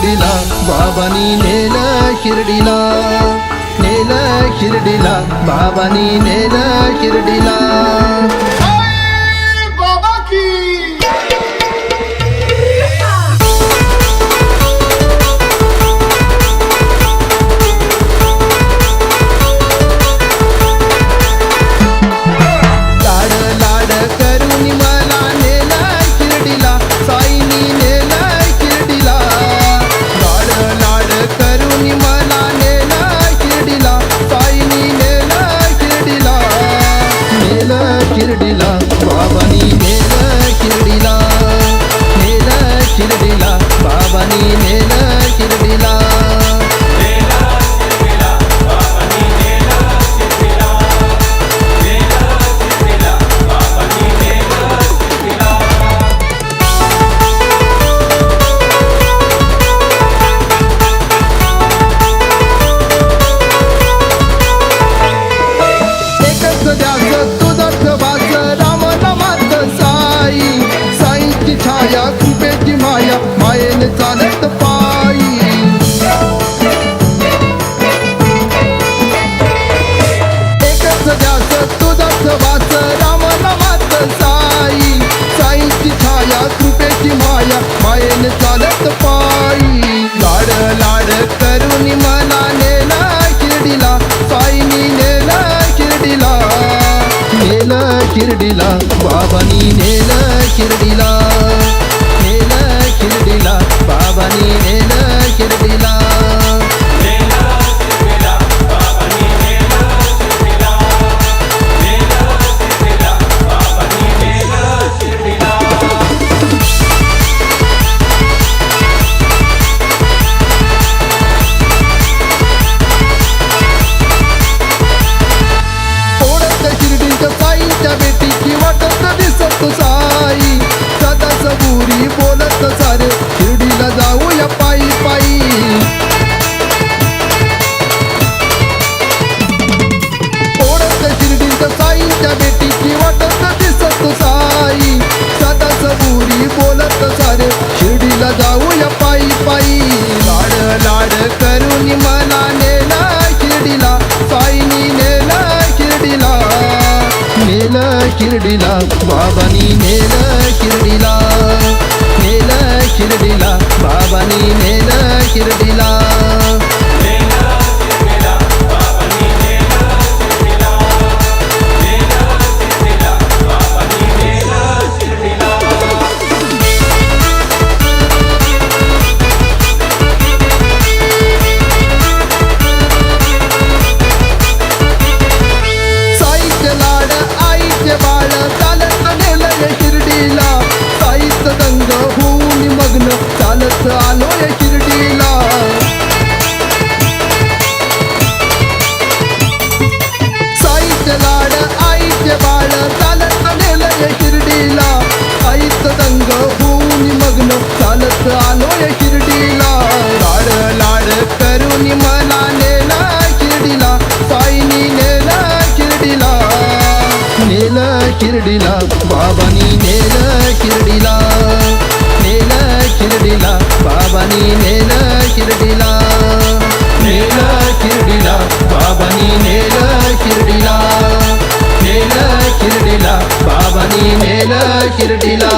शिर्डीला बाबांनी नेलं शिर्डीला, नेलं शिर्डीला बाबांनी नेलं शिर्डीला। बाबा की शिर्डीला बाबांनी नेलं शिर्डीला, नेलं शिर्डीला बाबांनी नेलं शिर्डीला। छाया कृपेची माया मायेने चालत पायी, एकच ध्यास तुझाच वास राम नामात साई, साईची छाया कृपेची माया मायेने चालत पायी। लाड लाड करून मला नेला शिर्डीला, साईनी नेलं शिर्डीला, नेलं शिर्डीला बाबांनी नेलं शिर्डीला, नेलं शिर्डीला बाबांनी नेलं शिर्डीला। बेटीची वाटत दिसत साई, सदा सबुरी बोलत सारे शिर्डीला जाऊया पायी पायी। ओढत शिर्डीच्या साईच्या बेटीची वाटत दिसत साई, सदा सबुरी बोलत सारे शिर्डीला जाऊया पायी पायी। लाड लाड करून मला नेला शिर्डीला, साईनी नेलं शिर्डीला, नेलं शिर्डीला बाबांनी नेलं शिर्डीला, नेलं शिर्डीला बाबांनी नेलं शिर्डीला। बाळ चालत नेलंय शिर्डीला, साईच गंग होऊन मग्न चालत आलोय शिर्डीला। साईचे लाड आईचे बाळ चालत नेलंय शिर्डीला, साईच गंग होऊन मग्न चालत आलोय शिर्डीला। लाड लाड करून मला नेलं शिर्डीला, साईनी नेलं शिर्डीला, नेलं शिर्डीला बाबांनी नेलं शिर्डीला, नेलं शिर्डीला बाबांनी नेलं शिर्डीला, नेलं शिर्डीला बाबांनी नेलं शिर्डीला, नेलं शिर्डीला बाबांनी नेलं शिर्डीला।